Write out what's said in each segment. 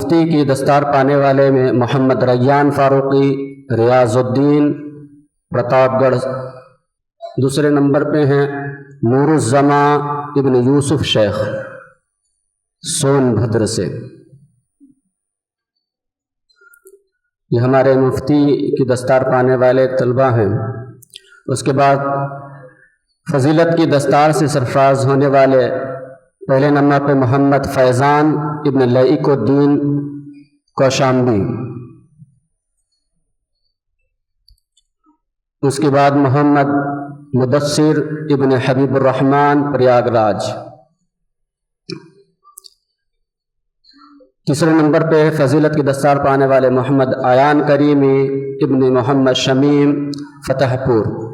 مفتی کی دستار پانے والے میں محمد ریان فاروقی ریاض الدین پرتاپ گڑھ، دوسرے نمبر پہ ہیں نور الزماں ابن یوسف شیخ سون بھدر سے۔ یہ ہمارے مفتی کی دستار پانے والے طلبہ ہیں۔ اس کے بعد فضیلت کی دستار سے سرفراز ہونے والے پہلے نمبر پہ محمد فیضان ابن لئیک الدین کوشامبی، اس کے بعد محمد مدثر ابن حبیب الرحمن پریاگ راج۔ تیسرے نمبر پہ فضیلت کی دستار پانے والے محمد ایان کریمی ابن محمد شمیم فتح پور۔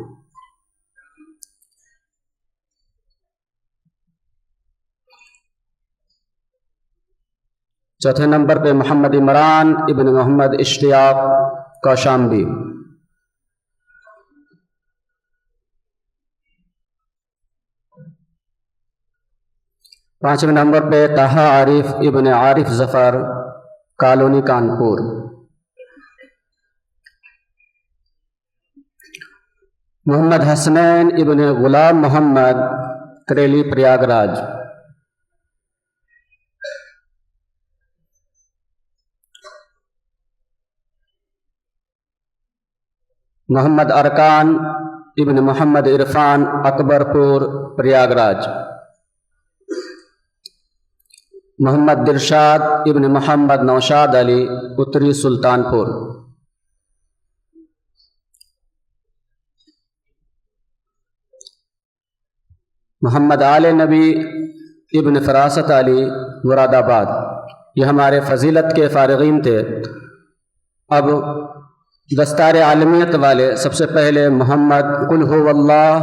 چوتھے نمبر پہ محمد عمران ابن محمد اشتیاق کوشامبی۔ پانچویں نمبر پہ طہا عارف ابن عارف ظفر کالونی کانپور۔ محمد حسنین ابن غلام محمد کریلی پریاگ راج۔ محمد ارکان ابن محمد عرفان اکبر پور پریاگ راج۔ محمد درشاد ابن محمد نوشاد علی اتری سلطان پور۔ محمد آل نبی ابن فراست علی مراد آباد۔ یہ ہمارے فضیلت کے فارغین تھے۔ اب دستار عالمیت والے سب سے پہلے محمد قل هو اللہ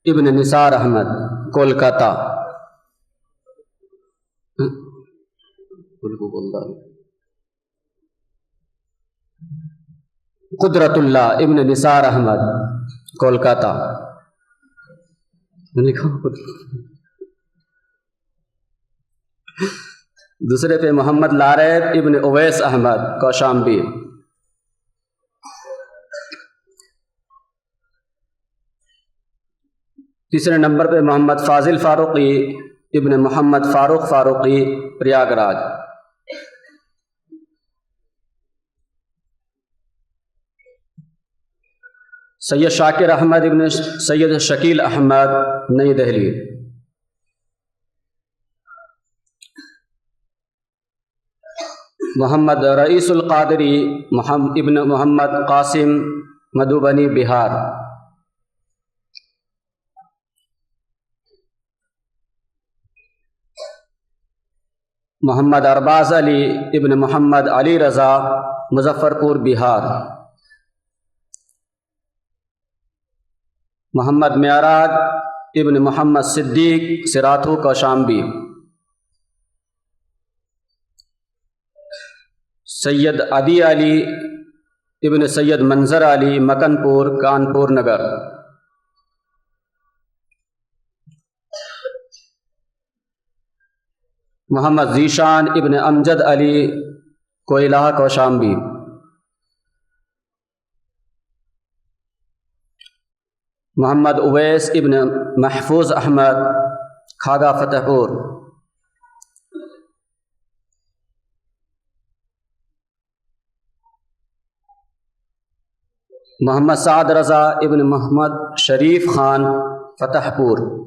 ابن نثار احمد کولکاتہ۔ قدرت اللہ ابن نثار احمد کولکاتہ۔ دوسرے پہ محمد لارید ابن اویس احمد کوشامبی۔ تیسرے نمبر پہ محمد فاضل فاروقی ابن محمد فاروق فاروقی پریاگ راج۔ سید شاکر احمد ابن سید شکیل احمد نئی دہلی۔ محمد رئیس القادری ابن محمد قاسم مدھوبنی بہار۔ محمد ارباز علی ابن محمد علی رضا مظفر پور بہار۔ محمد معراج ابن محمد صدیق سراتھو کوشامبی۔ سید عدی علی ابن سید منظر علی مکن پور کانپور نگر۔ محمد ذیشان ابن امجد علی کوئلہ کوشامبی۔ محمد اویس ابن محفوظ احمد کھاگا فتح پور۔ محمد سعد رضا ابن محمد شریف خان فتح پور۔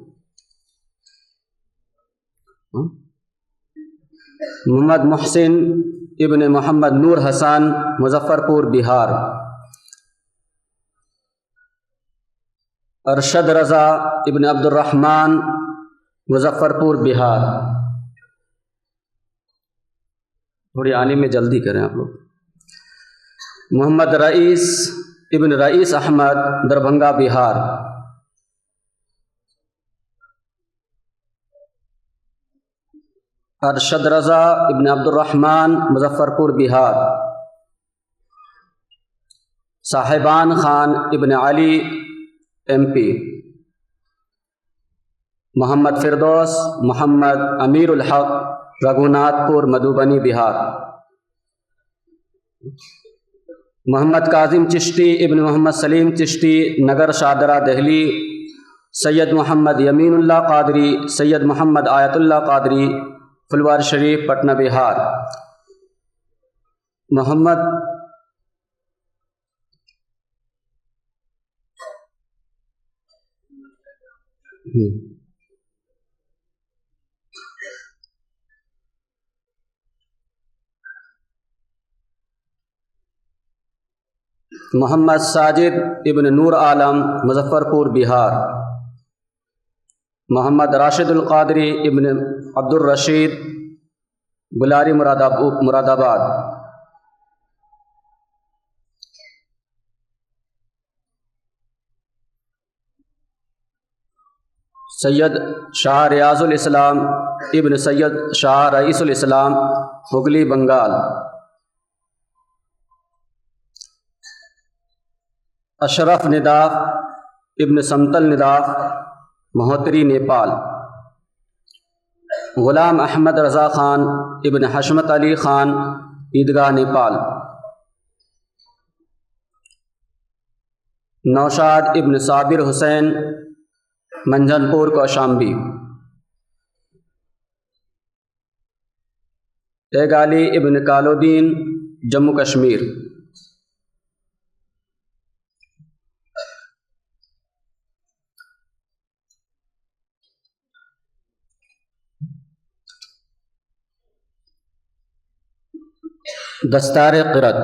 محمد محسن ابن محمد نور حسن مظفر پور بہار۔ ارشد رضا ابن عبد الرحمن مظفر پور بہار۔ تھوڑی آنے میں جلدی کریں آپ لوگ۔ محمد رئیس ابن رئیس احمد دربھنگہ بہار۔ ارشد رضا ابن عبد الرحمن مظفر پور بہار۔ صاحبان خان ابن علی ایم پی۔ محمد فردوس محمد امیر الحق رگھوناتھ پور مدھوبنی بہار۔ محمد کاظم چشتی ابن محمد سلیم چشتی نگر شادرہ دہلی۔ سید محمد یمین اللہ قادری، سید محمد آیت اللہ قادری پھلوار شریف پٹنہ بہار۔ محمد محمد ساجد ابن نور عالم مظفر پور بہار۔ محمد راشد القادری ابن عبد الرشید بلاری مراد آباد۔ سید شاہ ریاض الاسلام ابن سید شاہ رئیس الاسلام ہگلی بنگال۔ اشرف نداف ابن سمتل نداف مہوتری نیپال۔ غلام احمد رضا خان ابن حشمت علی خان عیدگاہ نیپال۔ نوشاد ابن صابر حسین منجن پور کوشامبی۔ تیگالی ابن کالودین جموں کشمیر۔ دستار قرت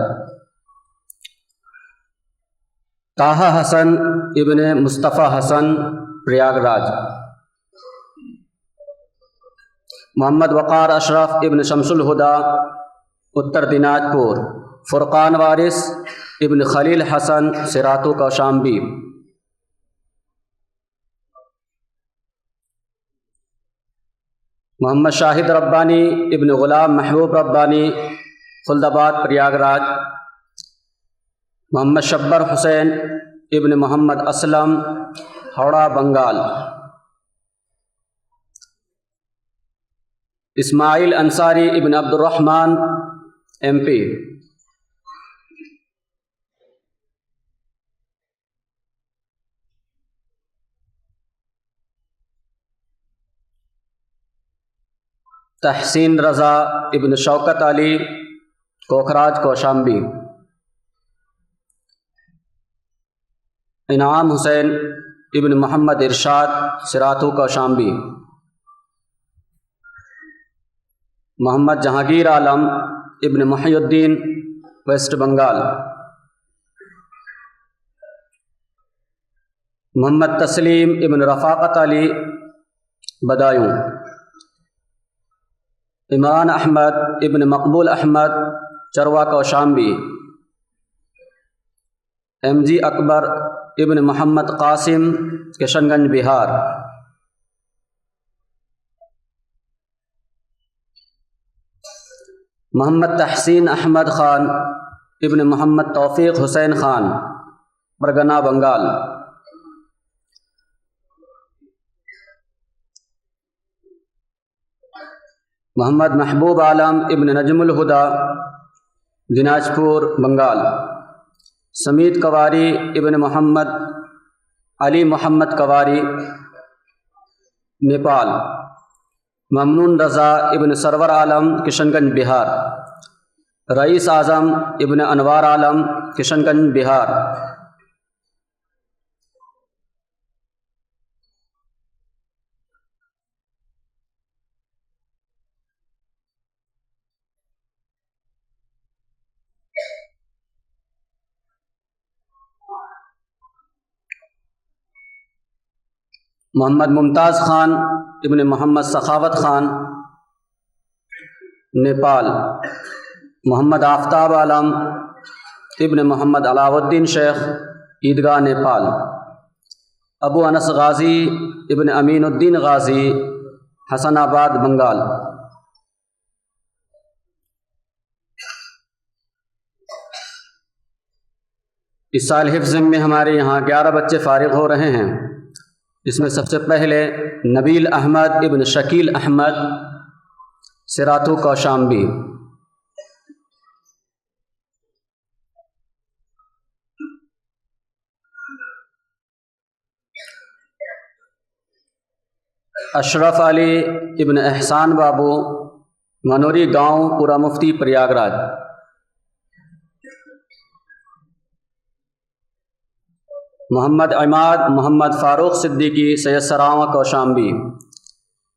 طاہا حسن ابن مصطفیٰ حسن پریاگ راج۔ محمد وقار اشرف ابن شمس الہدا اتر دیناج پور۔ فرقان وارث ابن خلیل حسن سراتو کوشامبی۔ محمد شاہد ربانی ابن غلام محبوب ربانی خلد آباد پریاگ راج۔ محمد شبر حسین ابن محمد اسلم ہاوڑہ بنگال۔ اسماعیل انصاری ابن عبد الرحمن MP۔ تحسین رضا ابن شوکت علی کوکھراج کوشامبی۔ انعام حسین ابن محمد ارشاد سراتو کوشامبی۔ محمد جہانگیر عالم ابن محی الدین ویسٹ بنگال۔ محمد تسلیم ابن رفاقت علی بدایوں۔ عمران احمد ابن مقبول احمد چروا کوشامبی۔ MG اکبر ابن محمد قاسم کشن گنج بہار۔ محمد تحسین احمد خان ابن محمد توفیق حسین خان پرگنہ بنگال۔ محمد محبوب عالم ابن نجم الہدا دیناج پور بنگال۔ سمیت کواری ابن محمد علی محمد کواری نیپال۔ ممنون رضا ابن سرور عالم کشن گنج بہار۔ رئیس اعظم ابن انوار عالم کشن گنج بہار۔ محمد ممتاز خان ابن محمد سخاوت خان نیپال۔ محمد آفتاب عالم ابن محمد علاؤ الدین شیخ عیدگاہ نیپال۔ ابو انس غازی ابن امین الدین غازی حسن آباد بنگال۔ اس سال حفظ میں ہمارے یہاں 11 بچے فارغ ہو رہے ہیں، جس میں سب سے پہلے نبیل احمد ابن شکیل احمد سراتو کوشامبی، اشرف علی ابن احسان بابو، منوری گاؤں، پورا مفتی، پریاگ راج۔ محمد عماد محمد فاروق صدیقی، سید سراواں کوشامبی۔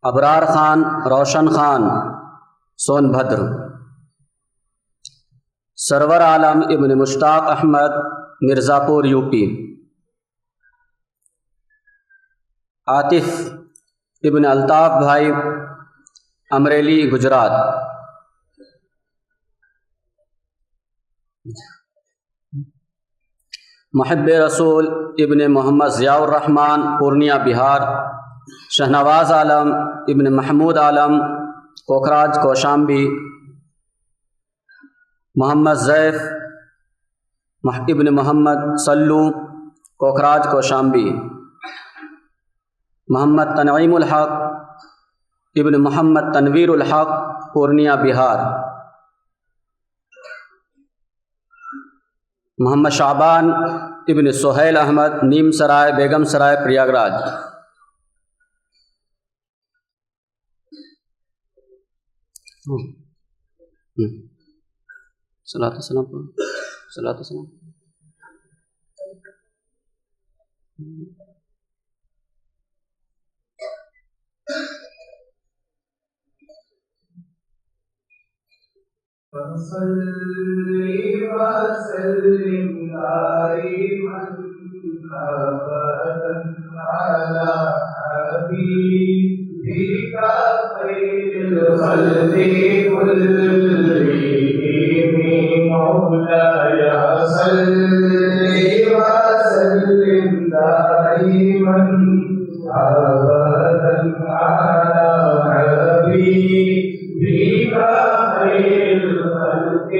ابرار خان روشن خان، سون بھدر۔ سرور عالم ابن مشتاق احمد، مرزا پور، یو پی۔ عاطف ابن الطاف بھائی، امریلی، گجرات۔ محب رسول ابن محمد ضیاء الرحمن، پورنیہ، بہار۔ شہنواز عالم ابن محمود عالم، کوکراج، کوشامبی۔ محمد زیف ابن محمد سلو، کوکراج، کوشامبی۔ محمد تنعیم الحق ابن محمد تنویر الحق، پورنیہ، بہار۔ محمد شعبان ابن سہیل احمد، نیم سرائے، بیگم سرائے، پریاگ راج۔ صلاۃ السلام۔ فصلی وسلم دائما ابدا علی حبیبک خیر الخلق كلهم مولاي صلی وسلم دائما ابدا علی حبیبک خیر الخلق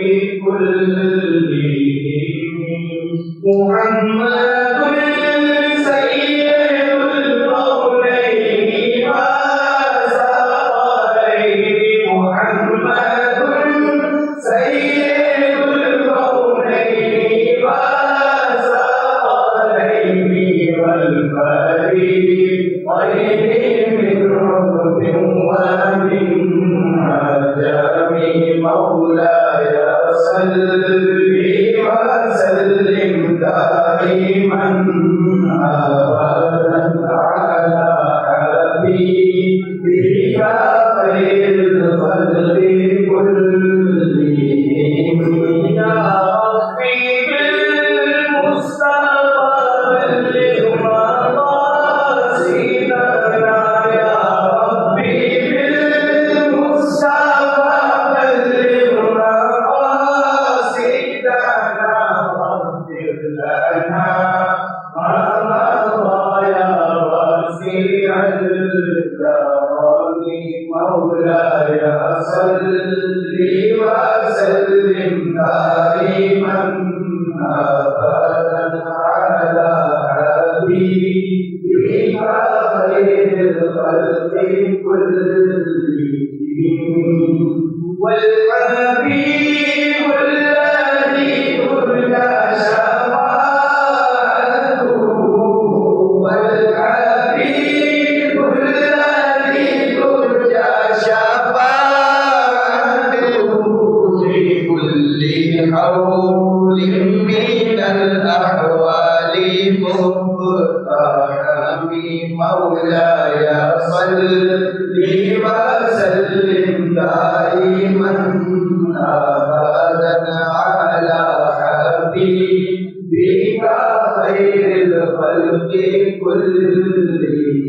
كلهم محمد سید القولین والثقلین محمد سید القولین والثقلین والفریقین من رب ومن عجم مولاي صلی وسلم دائما ابدا على حبيبك خير الخلق كلهم يا ربي بالمصطفى بلغ مقاصدنا يا ربي بالمصطفى بلغ مقاصدنا واغفر لنا ما مضى يا واسع الكرم مولاي صلي وسلم دائما ابدا على حبيبك خير الخلق كلهم والحبيب الذي ترجى شفاعته والحبيب الذي ترجى شفاعته في كل حول من الأحوال مقتحم مولاي صلي وسلم دائما ابدا على حبيبك خير الخلق كلهم